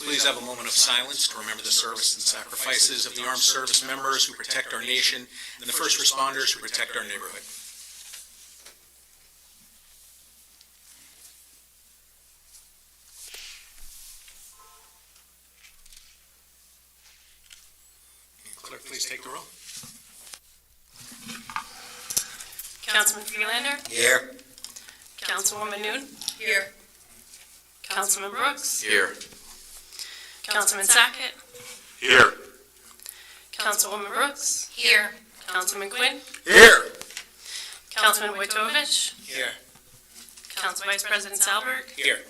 Please have a moment of silence to remember the service and sacrifices of the armed service members who protect our nation and the first responders who protect our neighborhood. Clerk, please take the roll. Councilman Freelander? Here. Councilwoman Noon? Here. Councilman Brooks? Here. Councilman Sackett? Here. Councilwoman Brooks? Here. Councilman Quinn? Here. Councilman Wojtovich? Here. Council Vice President Salberg? Here.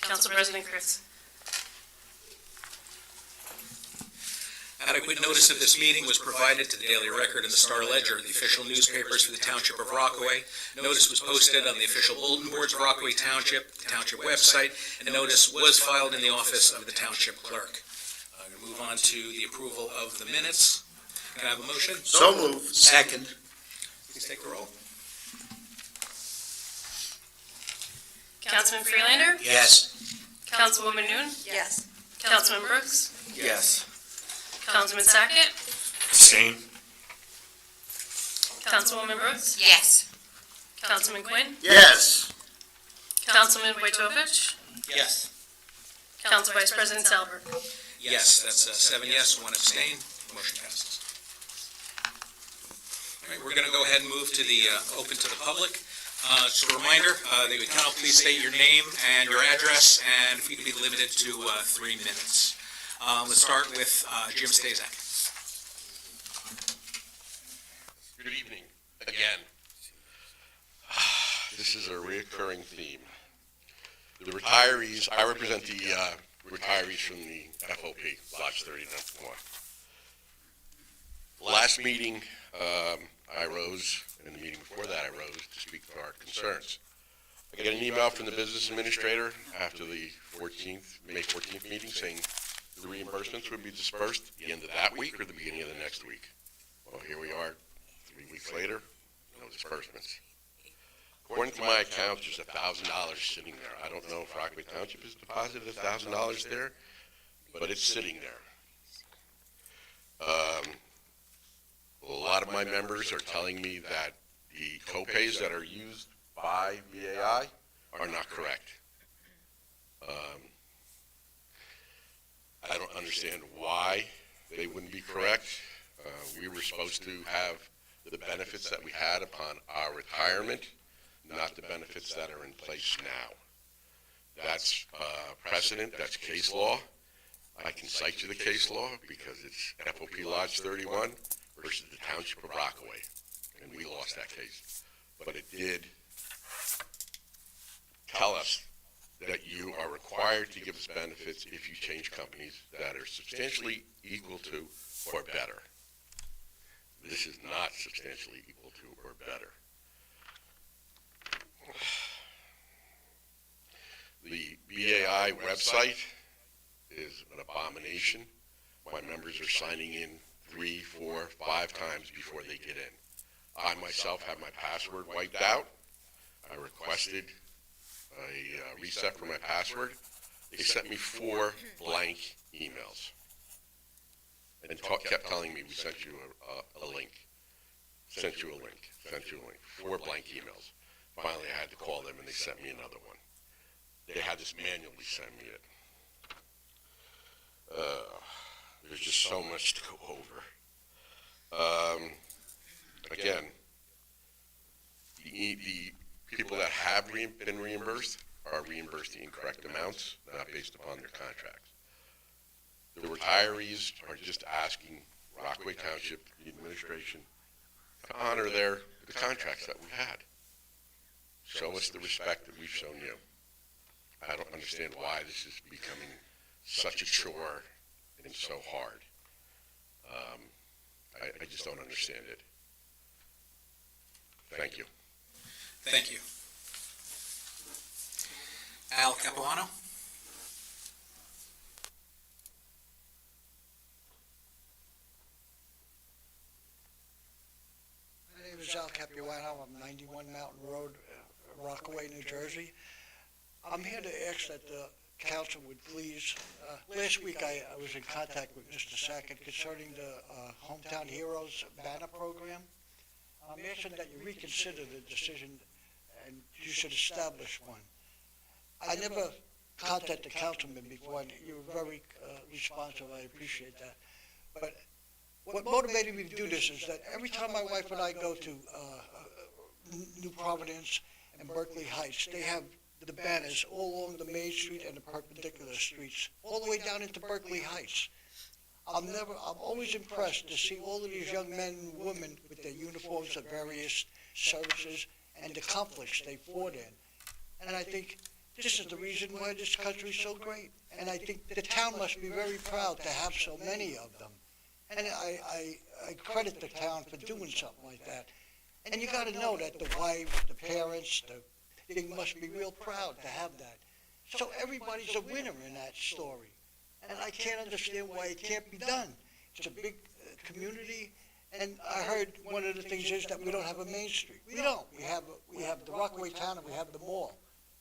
Council President Chris? Adequate notice of this meeting was provided to the Daily Record and the Star Ledger, the official newspapers for the Township of Rockaway. Notice was posted on the official bulletin boards of Rockaway Township, the Township website, and notice was filed in the office of the Township Clerk. I'm going to move on to the approval of the minutes. Can I have a motion? So moved. Second. Please take the roll. Councilman Freelander? Yes. Councilwoman Noon? Yes. Councilman Brooks? Yes. Councilman Sackett? Same. Councilwoman Brooks? Yes. Councilman Quinn? Yes. Councilman Wojtovich? Yes. Council Vice President Salberg? Yes, that's 7 yes, 1 abstain. Motion passes. All right, we're going to go ahead and move to the open to the public. Just a reminder, that you can please state your name and your address, and if you can be limited to 3 minutes. Let's start with Jim Stazak. Good evening, again. This is a recurring theme. The retirees, I represent the retirees from the FOP, Lodge 39. Last meeting, I rose, and the meeting before that I rose to speak to our concerns. I got an email from the business administrator after the May 14th meeting saying the reimbursements would be dispersed at the end of that week or the beginning of the next week. Well, here we are, 3 weeks later, no disbursements. According to my account, there's $1,000 sitting there. I don't know if Rockaway Township has deposited $1,000 there, but it's sitting there. A lot of my members are telling me that the copays that are used by VAI are not correct. I don't understand why they wouldn't be correct. We were supposed to have the benefits that we had upon our retirement, not the benefits that are in place now. That's precedent, that's case law. I can cite you the case law because it's FOP Lodge 31 versus the Township of Rockaway, and we lost that case. But it did tell us that you are required to give us benefits if you change companies that are substantially equal to or better. This is not substantially equal to or better. The BAI website is an abomination. My members are signing in 3, 4, 5 times before they get in. I myself have my password wiped out. I requested a reset for my password. They sent me 4 blank emails and kept telling me, we sent you a link, sent you a link, sent you a link, 4 blank emails. Finally, I had to call them and they sent me another one. They had to manually send me it. There's just so much to go over. Again, the people that have been reimbursed are reimbursed the incorrect amounts, not based upon their contracts. The retirees are just asking Rockaway Township, the administration, to honor the contracts that we had. Show us the respect that we've shown you. I don't understand why this is becoming such a chore and so hard. I just don't understand it. Thank you. Thank you. Al Capuano. My name is Al Capuano. I'm 91 Mountain Road, Rockaway, New Jersey. I'm here to ask that the council would please, last week I was in contact with Mr. Sackett concerning the Hometown Heroes banner program. I'm asking that you reconsider the decision and you should establish one. I never contacted the councilman before, and you were very responsive. I appreciate that. But what motivated me to do this is that every time my wife and I go to New Providence and Berkeley Heights, they have the banners all along the main street and the perpendicular streets, all the way down into Berkeley Heights. I'm always impressed to see all of these young men and women with their uniforms of various services and the conflicts they fought in. And I think this is the reason why this country is so great. And I think the town must be very proud to have so many of them. And I credit the town for doing something like that. And you got to know that the wives, the parents, they must be real proud to have that. So everybody's a winner in that story. And I can't understand why it can't be done. It's a big community. And I heard one of the things is that we don't have a main street. We don't. We have the Rockaway Town and we have the mall.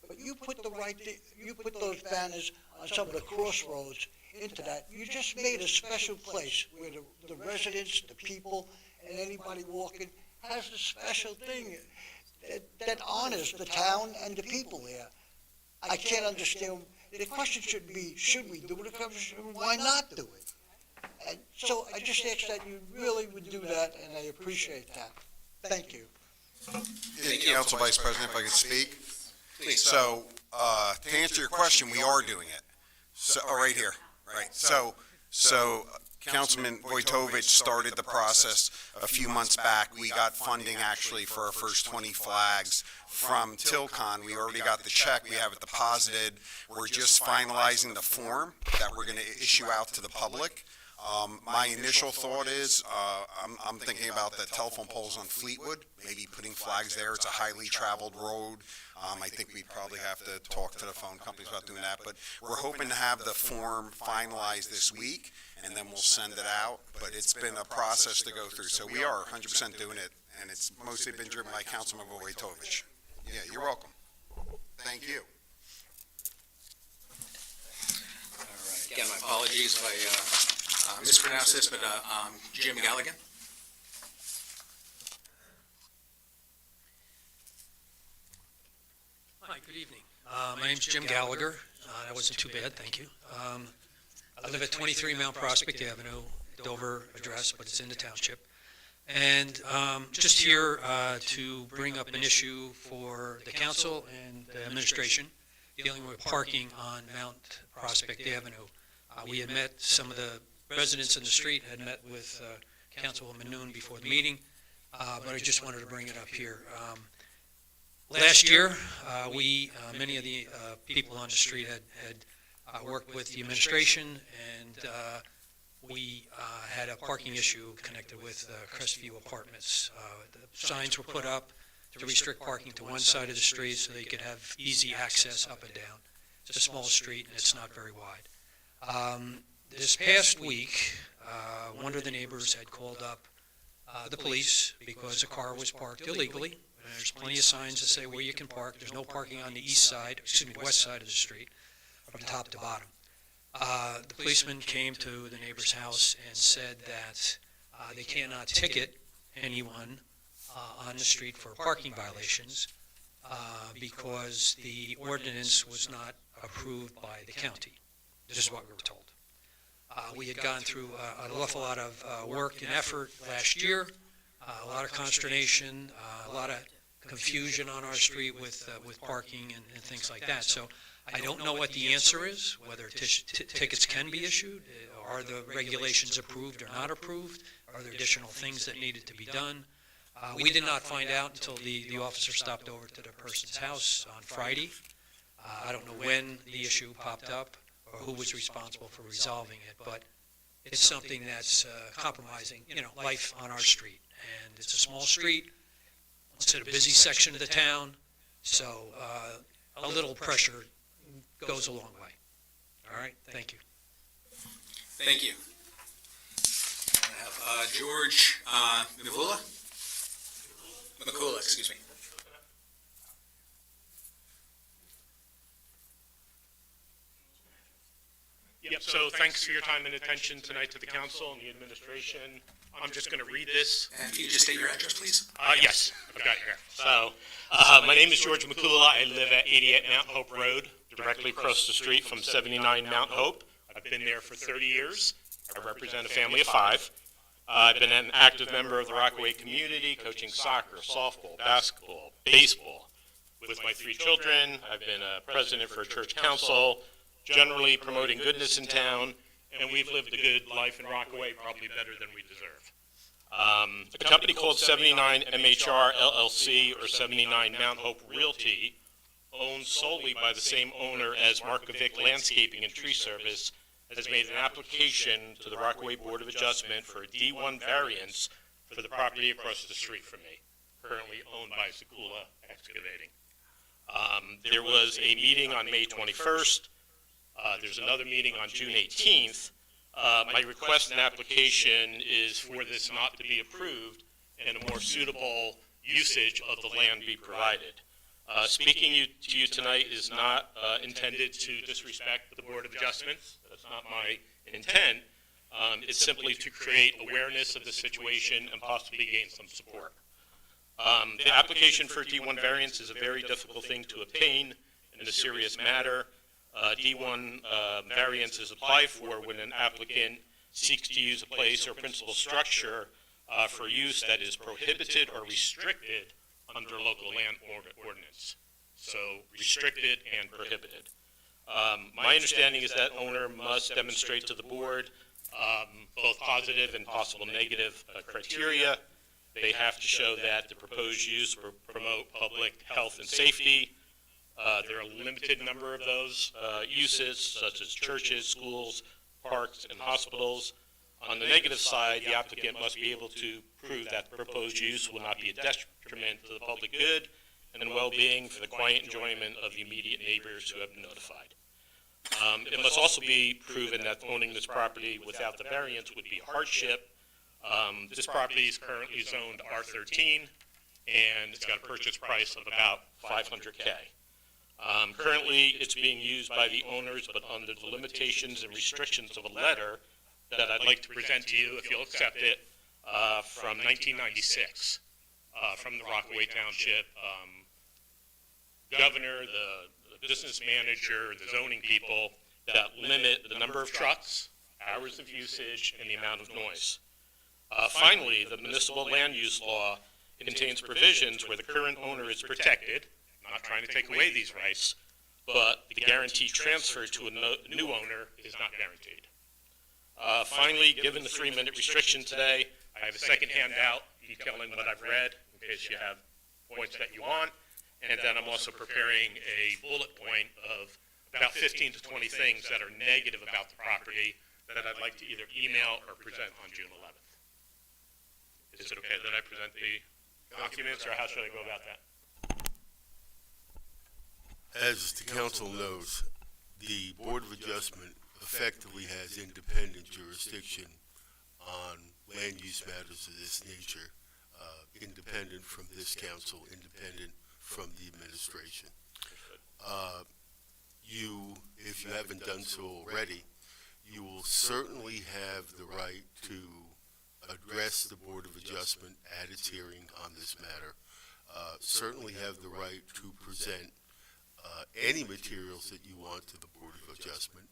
But you put those banners on some of the crossroads into that. You just made a special place where the residents, the people, and anybody walking has a special thing that honors the town and the people there. I can't understand. The question should be, should we do it? Why not do it? And so I just ask that you really would do that, and I appreciate that. Thank you. Council Vice President, if I could speak. Please. So, to answer your question, we are doing it. So, right here, right. So Councilman Wojtovich started the process a few months back. We got funding actually for our first 20 flags from Tilcon. We already got the check. We have it deposited. We're just finalizing the form that we're going to issue out to the public. My initial thought is, I'm thinking about the telephone poles on Fleetwood, maybe putting flags there. It's a highly traveled road. I think we'd probably have to talk to the phone companies about doing that, but we're hoping to have the form finalized this week, and then we'll send it out. But it's been a process to go through, so we are 100% doing it, and it's mostly been driven by Councilman Wojtovich. Yeah, you're welcome. Thank you. All right. Again, my apologies if I mispronounced this, but Jim Gallagher. Hi, good evening. My name's Jim Gallagher. That wasn't too bad, thank you. I live at 23 Mount Prospect Avenue, Dover address, but it's in the township. And just here to bring up an issue for the council and the administration dealing with parking on Mount Prospect Avenue. We had met, some of the residents in the street had met with Councilwoman Noon before the meeting, but I just wanted to bring it up here. Last year, many of the people on the street had worked with the administration, and we had a parking issue connected with Crestview Apartments. The signs were put up to restrict parking to one side of the street so they could have easy access up and down. It's a small street and it's not very wide. This past week, one of the neighbors had called up the police because a car was parked illegally. There's plenty of signs that say where you can park. There's no parking on the west side of the street, from top to bottom. The policeman came to the neighbor's house and said that they cannot ticket anyone on the street for parking violations because the ordinance was not approved by the county. This is what we were told. We had gone through an awful lot of work and effort last year, a lot of consternation, a lot of confusion on our street with parking and things like that. So I don't know what the answer is, whether tickets can be issued, are the regulations approved or not approved, are there additional things that needed to be done. We did not find out until the officer stopped over to the person's house on Friday. I don't know when the issue popped up or who was responsible for resolving it, but it's something that's compromising, life on our street. And it's a small street, it's in a busy section of the town, so a little pressure goes a long way. All right, thank you. Thank you. I have George McCula, excuse me. Yep, so thanks for your time and attention tonight to the council and the administration. I'm just going to read this. And can you just state your address, please? Yes, I've got it here. So, my name is George McCullough. I live at 88 Mount Hope Road, directly across the street from 79 Mount Hope. I've been there for 30 years. I represent a family of 5. I've been an active member of the Rockaway community, coaching soccer, softball, basketball, baseball. With my 3 children, I've been a president for a church council, generally promoting goodness in town, and we've lived a good life in Rockaway, probably better than we deserve. A company called 79 MHR LLC, or 79 Mount Hope Realty, owned solely by the same owner as Markovic Landscaping and Tree Service, has made an application to the Rockaway Board of Adjustment for a D1 variance for the property across the street from me, currently owned by Sekula Excavating. There was a meeting on May 21st. There's another meeting on June 18th. My request and application is for this not to be approved and a more suitable usage of the land be provided. Speaking to you tonight is not intended to disrespect the Board of Adjustments. That's not my intent. It's simply to create awareness of the situation and possibly gain some support. The application for D1 variance is a very difficult thing to obtain in a serious matter. D1 variance is applied for when an applicant seeks to use a place or principal structure for use that is prohibited or restricted under local land ordinance. So restricted and prohibited. My understanding is that owner must demonstrate to the board both positive and possible negative criteria. They have to show that the proposed use will promote public health and safety. There are a limited number of those uses, such as churches, schools, parks, and hospitals. On the negative side, the applicant must be able to prove that the proposed use will not be a detriment to the public good and well-being for the quiet enjoyment of the immediate neighbors who have been notified. It must also be proven that owning this property without the variance would be a hardship. This property is currently zoned R13, and it's got a purchase price of about $500K. Currently, it's being used by the owners, but under the limitations and restrictions of a letter that I'd like to present to you, if you'll accept it, from 1996, from the Rockaway Township governor, the business manager, the zoning people, that limit the number of trucks, hours of usage, and the amount of noise. Finally, the municipal land use law contains provisions where the current owner is protected, not trying to take away these rights, but the guaranteed transfer to a new owner is not guaranteed. Finally, given the 3-minute restriction today, I have a second handout detailing what I've read in case you have points that you want, and then I'm also preparing a bullet point of about 15 to 20 things that are negative about the property that I'd like to either email or present on June 11th. Is it okay that I present the documents, or how should I go about that? As the council knows, the Board of Adjustment effectively has independent jurisdiction on land use matters of this nature, independent from this council, independent from the administration. If you haven't done so already, you will certainly have the right to address the Board of Adjustment at its hearing on this matter, certainly have the right to present any materials that you want to the Board of Adjustment,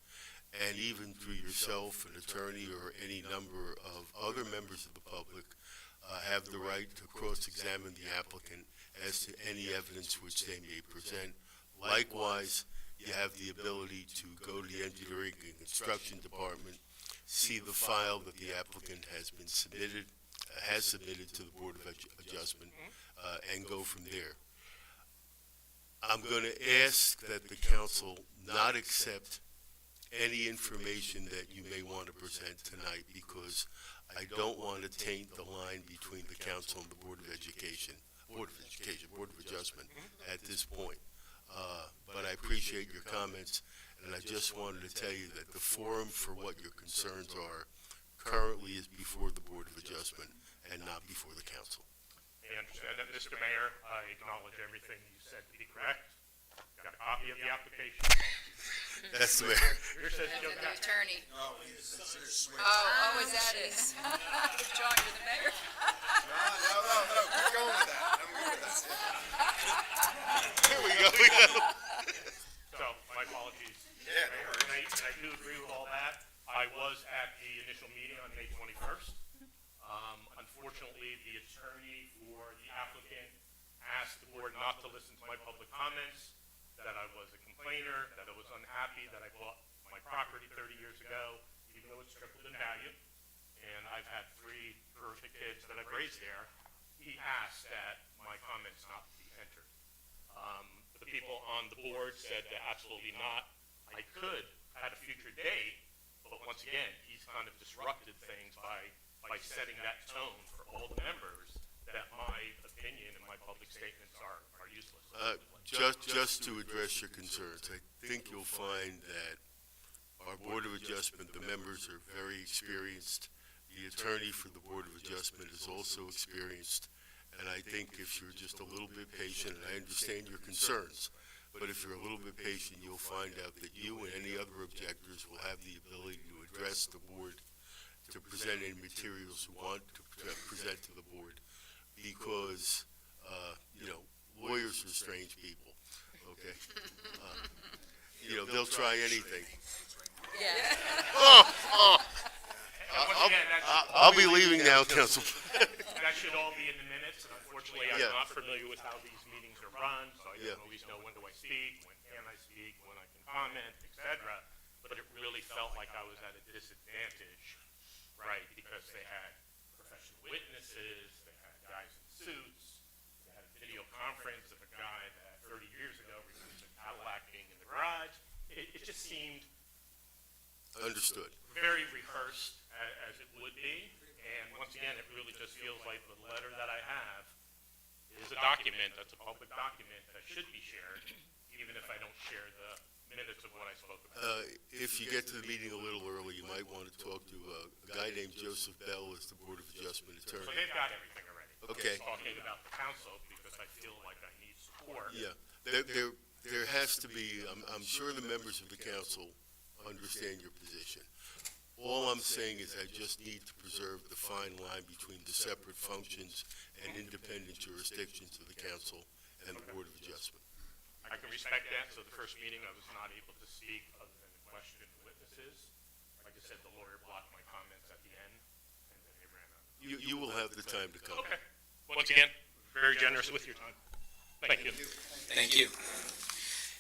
and even through yourself, an attorney, or any number of other members of the public, have the right to cross-examine the applicant as to any evidence which they may present. Likewise, you have the ability to go to the Engineering and Construction Department, see the file that the applicant has submitted to the Board of Adjustment, and go from there. I'm going to ask that the council not accept any information that you may want to present tonight, because I don't want to taint the line between the council and the Board of Adjustment at this point. But I appreciate your comments, and I just wanted to tell you that the forum for what your concerns are currently is before the Board of Adjustment and not before the council. I understand that, Mr. Mayor. I acknowledge everything you said to be correct. Got a copy of the application. That's the mayor. Yours says Joe The Gallager. attorney. No, it's Oh, is that it? John, you're the mayor. No, keep going with that. I'm good with that. Here we go. So, my apologies. Yeah, Mayor, and I do agree with all that. I was at the initial meeting on May 21st. Unfortunately, the attorney for the applicant asked the board not to listen to my public comments, that I was a complainer, that I was unhappy that I bought my property 30 years ago, even though it's tripled in value. And I've had 3 terrific kids that I've raised there. He asked that my comments not be entered. The people on the board said that absolutely not. I could at a future date, but once again, he's kind of disrupted things by setting that tone for all the members that my opinion and my public statements are useless. Just to address your concerns, I think you'll find that our Board of Adjustment, the members are very experienced. The attorney for the Board of Adjustment is also experienced. And I think if you're just a little bit patient, and I understand your concerns, but if you're a little bit patient, you'll find out that you and any other objectors will have the ability to address the board, to present any materials you want to present to the board, because, lawyers are strange people, okay? They'll try anything. Yeah. I'll be leaving now, Council. That should all be in the minutes, and unfortunately, I'm Yeah. not familiar with how these meetings are run, so I Yeah. don't always know when do I speak, when can I speak, when I can comment, et cetera. But it really felt like I was at a disadvantage, right, because they had professional witnesses, they had guys in suits, they had a video conference of a guy that 30 years ago refused a Cadillac being in the garage. It just seemed Understood. very rehearsed as it would be, and once again, it really just feels like the letter that I have is a document, that's a public document that should be shared, even if I don't share the minutes of what I spoke about. If you get to the meeting a little early, you might want to talk to a guy named Joseph Bell as the Board of Adjustment So attorney. they've got everything already. Okay. Talking about the council, because I feel like I need support. Yeah, there has to be, I'm sure the members of the council understand your position. All I'm saying is I just need to preserve the fine line between the separate functions and independent jurisdictions of the council and the Board of Adjustment. I can respect that, so the first meeting, I was not able to speak other than to question witnesses. Like I said, the lawyer blocked my comments at the end, and then they ran out. You will have the time to come. Okay. Once again, very generous with your time. Thank you. Thank you.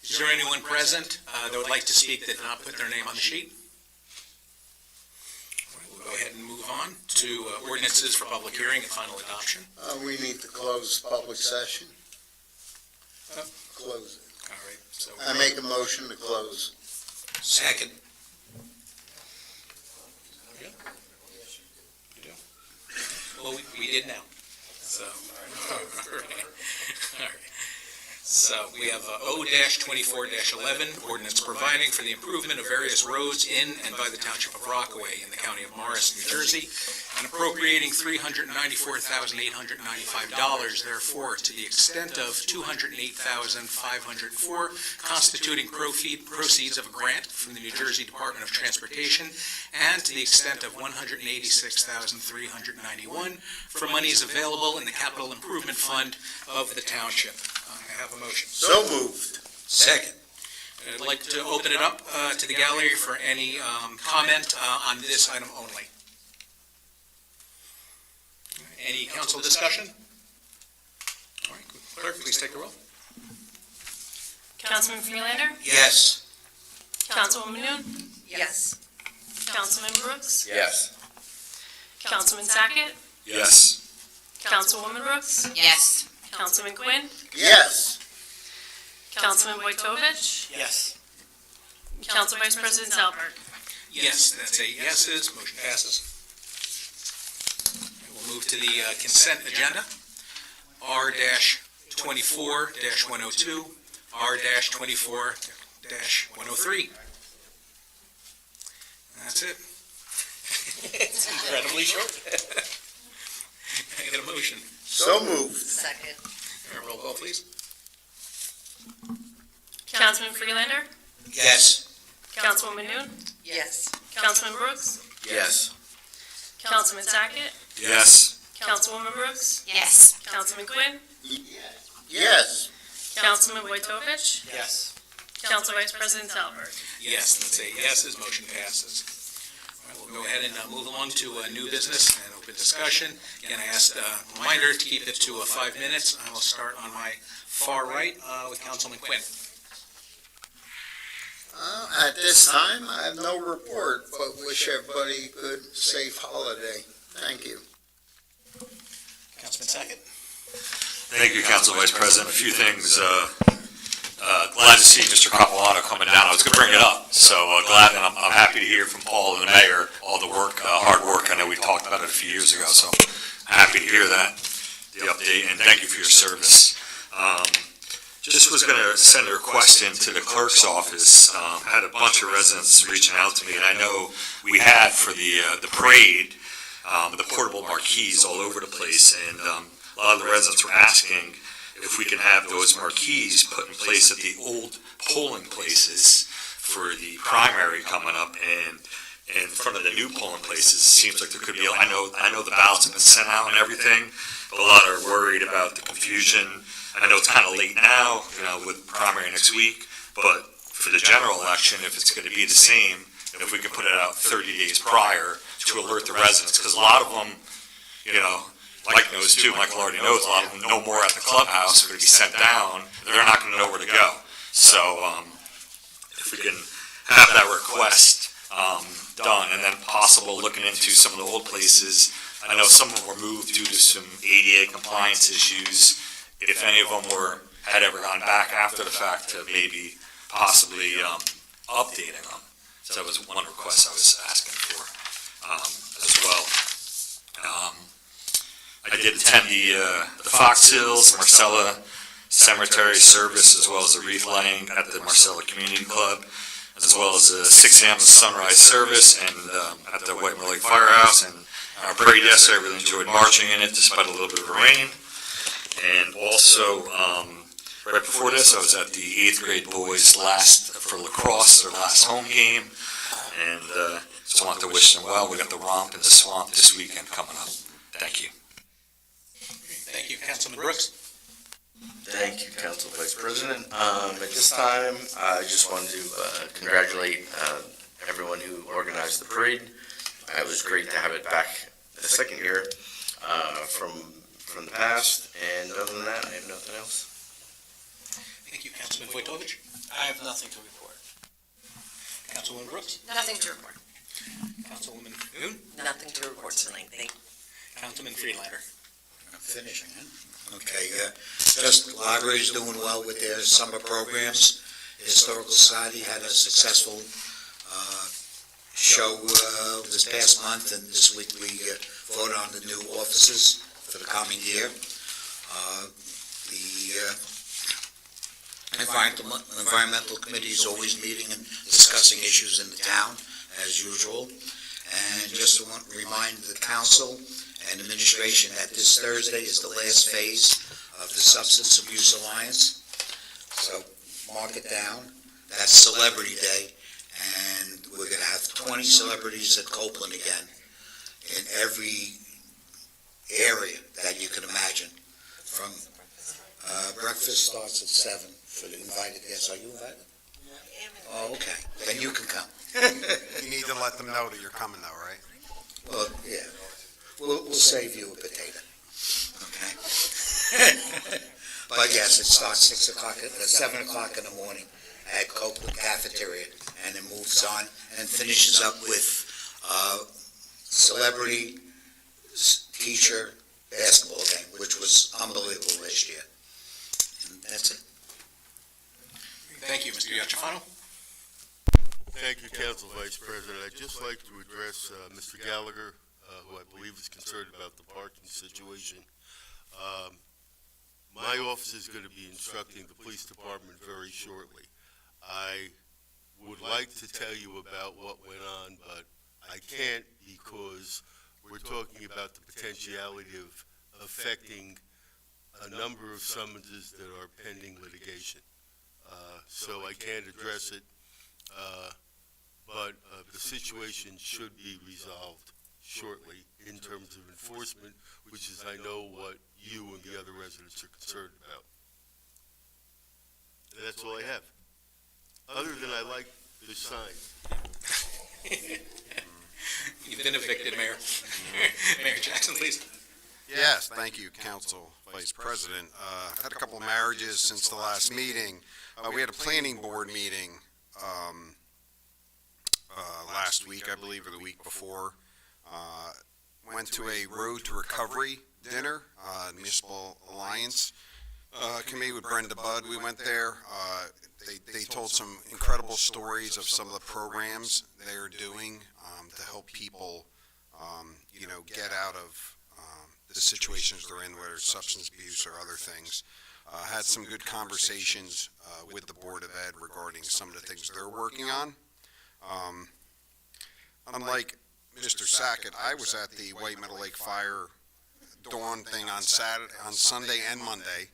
Is there anyone present that would like to speak that did not put their name on the sheet? We'll go ahead and move on to ordinances for public hearing and final adoption. We need to close public session. Close it. All right, so. I make a motion to close. Second. Well, we did now, so. All right. So we have O-24-11, ordinance providing for the improvement of various roads in and by the Township of Rockaway in the County of Morris, New Jersey, and appropriating $394,895, therefore, to the extent of $208,504, constituting proceeds of a grant from the New Jersey Department of Transportation, and to the extent of $186,391 for monies available in the Capital Improvement Fund of the Township. I have a motion. So moved. Second. I'd like to open it up to the gallery for any comment on this item only. Any council discussion? All right, clerk, please take the roll. Councilman Freelander? Yes. Councilwoman Noon? Yes. Councilman Brooks? Yes. Councilman Sackett? Yes. Councilwoman Brooks? Yes. Councilman Quinn? Yes. Councilman Wojtovich? Yes. Council Vice President Albert? Yes, that's a yeses, motion passes. We'll move to the consent agenda. R-24-102, R-24-103. That's it. It's incredibly short. I get a motion. So moved. Second. Roll call, please. Councilman Freelander? Yes. Councilwoman Noon, Yes. Councilman Brooks, Yes. Councilman Sackett, Yes. Councilwoman Brooks, Yes. Councilman Quinn, Yes. Councilman Vojtovich, Yes. Council Vice President Albert. Yes, that's 8 yeses, motion passes. All right, we'll go ahead and move along to new business and open discussion. Again, I asked reminder to keep it to 5 minutes. I will start on my far right with Councilman Quinn. At this time, I have no report, but wish everybody a good, safe holiday. Thank you. Councilman Sackett? Thank you, Council Vice President. A few things. Glad to see Mr. Capuano coming down. I was going to bring it up, so glad, and I'm happy to hear from Paul and the mayor all the work, hard work. I know we talked about it a few years ago, so happy to hear that, the update, and thank you for your service. Just was going to send a request in to the clerk's office. Had a bunch of residents reaching out to me, and I know we had for the parade, the portable marquees all over the place, and a lot of the residents were asking if we can have those marquees put in place at the old polling places for the primary coming up, and in front of the new polling places. Seems like there could be, I know the ballots have been sent out and everything, but a lot are worried about the confusion. I know it's kind of late now, with primary next week, but for the general election, if it's going to be the same, if we can put it out 30 days prior to alert the residents, because a lot of them, Mike knows too, Michael already knows, a lot of them know more at the clubhouse, they're going to be sent down, they're not going to know where to go. So if we can have that request done, and then possible looking into some of the old places. I know some of them were moved due to some ADA compliance issues. If any of them had ever gone back after the fact to maybe possibly updating them. So that was one request I was asking for as well. I did attend the Fox Hills, Marcella Cemetery service, as well as the wreath laying at the Marcella Community Club, as well as the 6 a.m. sunrise service and at the White Lake Firehouse. And our parade yesterday, I really enjoyed marching in it despite a little bit of rain. And also, right before this, I was at the 8th grade boys for lacrosse, their last home game. And just want to wish them well. We got the romp in the swamp this weekend coming up. Thank you. Thank you. Councilman Brooks? Thank you, Council Vice President. At this time, I just wanted to congratulate everyone who organized the parade. It was great to have it back the second year from the past, and other than that, I have nothing else. Thank you. Councilman Vojtovich? I have nothing to report. Councilwoman Brooks? Nothing to report. Councilwoman Noon? Nothing to report tonight. Thank you. Councilman Friedlander? I'm finishing it. Okay, just library's doing well with their summer programs. The Historical Society had a successful show this past month, and this week we voted on the new officers for the coming year. The environmental committee is always meeting and discussing issues in the town, as usual. And just want to remind the council and administration that this Thursday is the last phase of the Substance Abuse Alliance. So mark it down. That's Celebrity Day, and we're going to have 20 celebrities at Copeland again in every area that you can imagine. From breakfast starts at 7 for the invited guests. Are you invited? Oh, okay. Then you can come. You need to let them know that you're coming though, right? Well, yeah. We'll save you a potato. Okay? But yes, it starts 7 o'clock in the morning at Copeland Cafeteria, and it moves on and finishes up with celebrity teacher basketball game, which was unbelievable last year. And that's it. Thank you. Mr. Yachafano? Thank you, Council Vice President. I'd just like to address Mr. Gallagher, who I believe is concerned about the parking situation. My office is going to be instructing the police department very shortly. I would like to tell you about what went on, but I can't because we're talking about the potentiality of affecting a number of summonses that are pending litigation. So I can't address it but the situation should be resolved shortly in terms of enforcement, which is, I know, what you and the other residents are concerned about. And that's all I have. Other than I like the sign. You've been evicted, Mayor. Mayor Jackson, please. Yes, thank you, Council Vice President. Had a couple of marriages since the last meeting. We had a planning board meeting last week, I believe, or the week before. Went to a Road to Recovery dinner, Municipal Alliance Committee with Brenda Budd. We went there. They told some incredible stories of some of the programs they're doing to help people, get out of the situations they're in, whether it's substance abuse or other things. Had some good conversations with the Board of Ed regarding some of the things they're working on. Unlike Mr. Sackett, I was at the White Meadow Lake Fire Dawn thing on Sunday and Monday.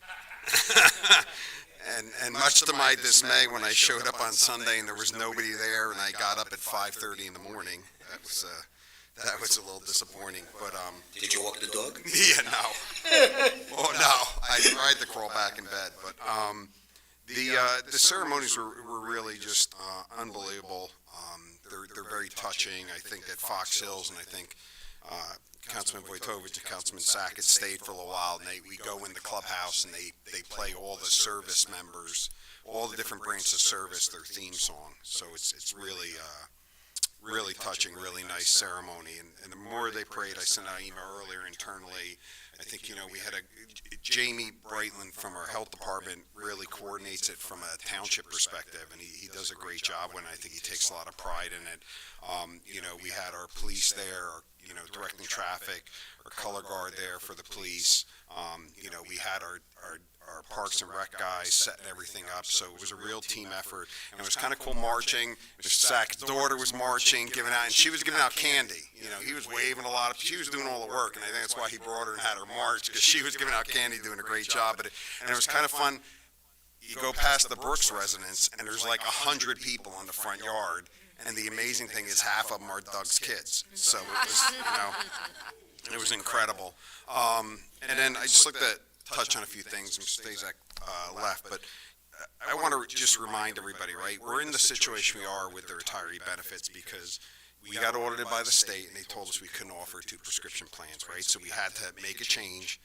And much to my dismay, when I showed up on Sunday and there was nobody there, and I got up at 5:30 in the morning, that was a little disappointing. But Did you walk the dog? yeah, no. Oh no, I tried to crawl back in bed. But the ceremonies were really just unbelievable. They're very touching. I think at Fox Hills, and I think Councilman Wojtovich and Councilman Sackett stayed for a little while, and we go in the clubhouse and they play all the service members, all the different branches of service, their theme song. So it's really really touching, really nice ceremony. And the more they prayed, I sent out an email earlier internally. I think, we had Jamie Brightland from our health department really coordinates it from a township perspective, and he does a great job, and I think he takes a lot of pride in it. We had our police there, directing traffic, our color guard there for the police. We had our Parks and Rec guys setting everything up, so it was a real team effort. And it was kind of cool marching. Mr. Sackett's daughter was marching, giving out, and she was giving out candy. He was waving a lot she was doing all the work, and I think that's why he brought her and had her march, because she was giving out candy, doing a great job. And it was kind of fun. You go past the Brooks residence, and there's like 100 people on the front yard, and the amazing thing is half of them are Doug's kids. So it was, it was incredible. And then I just looked at touch on a few things, Mr. Stazak left, but I want to just remind everybody, right? We're in the situation we are with the retiree benefits because we got audited by the state, and they told us we couldn't offer 2 prescription plans, right? So we had to make a change.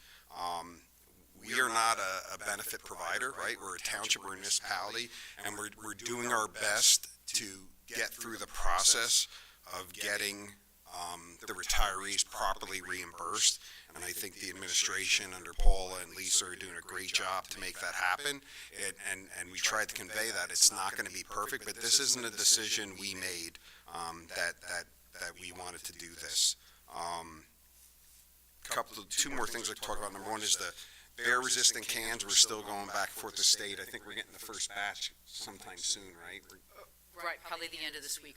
We are not a benefit provider, right? We're a township, we're a municipality, and we're doing our best to get through the process of getting the retirees properly reimbursed. And I think the administration under Paula and Lisa are doing a great job to make that happen. And we tried to convey that it's not going to be perfect, but this isn't a decision we made that we wanted to do this. Two more things I talk about. Number one is the bear-resistant cans. We're still going back and forth to state. I think we're getting the first batch sometime soon, right? Right, probably the end of this week.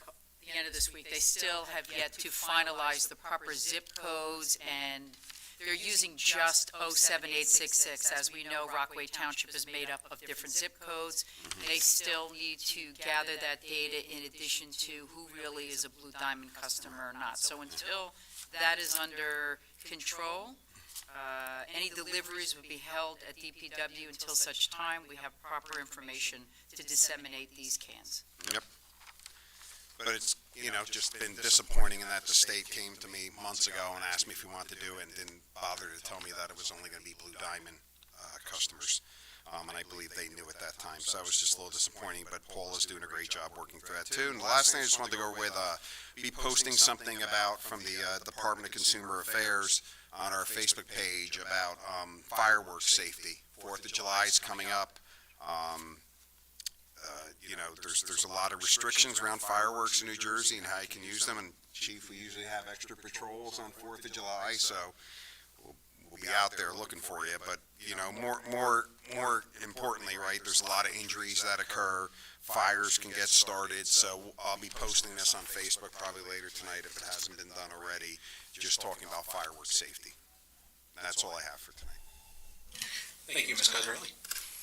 They still have yet to finalize the proper zip codes, and they're using just 07866. As we know, Rockaway Township is made up of different zip codes. They still need to gather that data in addition to who really is a Blue Diamond customer or not. So until that is under control, any deliveries will be held at DPW until such time we have proper information to disseminate these cans. Yep. But it's, just been disappointing in that the state came to me months ago and asked me if we wanted to do it, and didn't bother to tell me that it was only going to be Blue Diamond customers. And I believe they knew at that time. So that was just a little disappointing, but Paula's doing a great job working through that too. And the last thing I just wanted to go with, be posting something about from the Department of Consumer Affairs on our Facebook page about fireworks safety. 4th of July is coming up. There's a lot of restrictions around fireworks in New Jersey and how you can use them. And Chief, we usually have extra patrols on 4th of July, so we'll be out there looking for you. But more importantly, right? There's a lot of injuries that occur. Fires can get started. So I'll be posting this on Facebook probably later tonight if it hasn't been done already. Just talking about fireworks safety. That's all I have for tonight. Thank you, Ms. Cosarelli.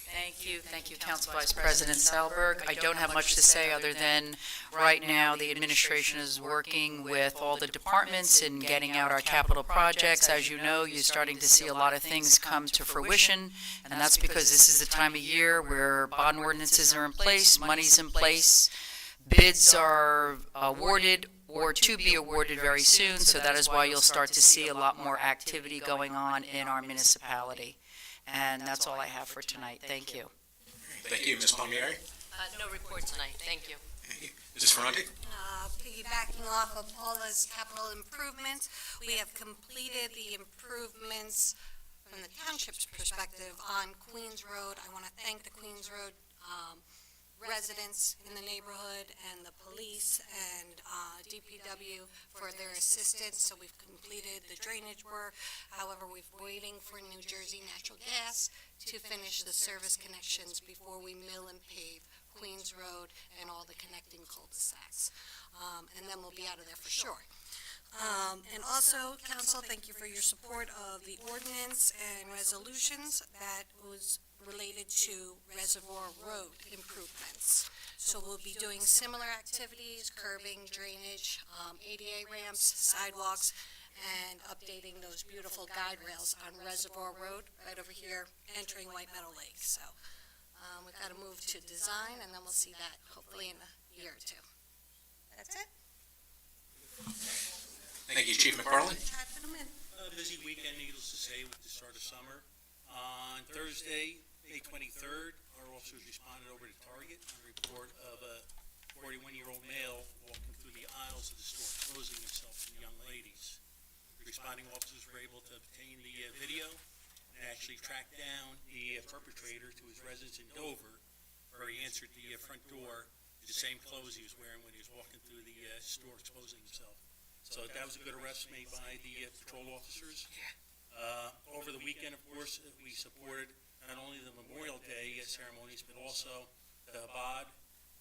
Thank you, Council Vice President Salberg. I don't have much to say other than, right now, the administration is working with all the departments in getting out our capital projects. As you know, you're starting to see a lot of things come to fruition, and that's because this is the time of year where bond ordinances are in place, money's in place, bids are awarded or to be awarded very soon, so that is why you'll start to see a lot more activity going on in our municipality. And that's all I have for tonight. Thank you. Thank you, Ms. Palmieri. No report tonight, thank you. Mrs. Ferranti? Piggybacking off of Paula's capital improvements, we have completed the improvements from the township's perspective on Queens Road. I want to thank the Queens Road residents in the neighborhood and the police and DPW for their assistance. So we've completed the drainage work. However, we're waiting for New Jersey Natural Gas to finish the service connections before we mill and pave Queens Road and all the connecting cul-de-sacs. And then we'll be out of there for sure. And also, Council, thank you for your support of the ordinance and resolutions that was related to Reservoir Road improvements. So we'll be doing similar activities, curbing, drainage, ADA ramps, sidewalks, and updating those beautiful guide rails on Reservoir Road, right over here, entering White Meadow Lake. So we've got to move to design, and then we'll see that hopefully in a year or two. That's it. Thank you, Chief McFarland. Busy weekend, needless to say, with the start of summer. On Thursday, May 23rd, our officers responded over to Target on a report of a 41-year-old male walking through the aisles of the store, closing himself to the young ladies. Responding officers were able to obtain the video and actually track down the perpetrator to his residence in Dover, where he answered the front door in the same clothes he was wearing when he was walking through the store, exposing himself. So that was a good arrest made by the patrol officers. Over the weekend, of course, we supported not only the Memorial Day ceremonies, but also the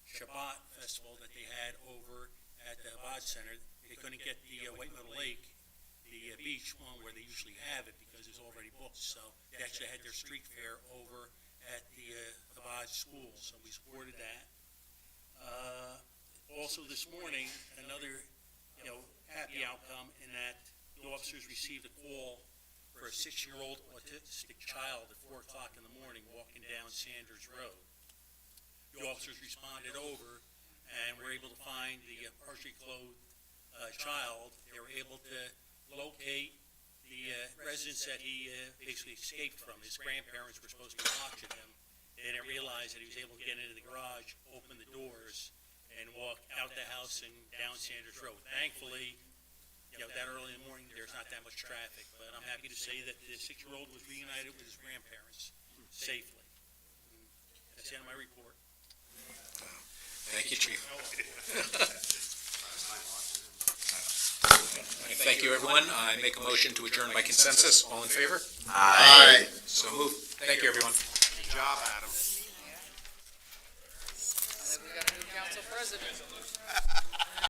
Shabbat festival that they had over at the Chabad Center. They couldn't get the White Meadow Lake, the beach one where they usually have it because it's already booked. So they actually had their street fair over at the Chabad school. So we supported that. Also this morning, another happy outcome in that the officers received a call for a 6-year-old autistic child at 4 o'clock in the morning walking down Sanders Road. The officers responded over and were able to find the partially clothed child. They were able to locate the residence that he basically escaped from. His grandparents were supposed to be watching him. They didn't realize that he was able to get into the garage, open the doors, and walk out the house and down Sanders Road. Thankfully, that early in the morning, there's not that much traffic, but I'm happy to say that the 6-year-old was reunited with his grandparents safely. And that's the end of my report. Thank you, Chief. Thank you, everyone. I make a motion to adjourn by consensus. All in favor? Aye. So moved. Thank you, everyone. Good job, Adam. We got a new council president.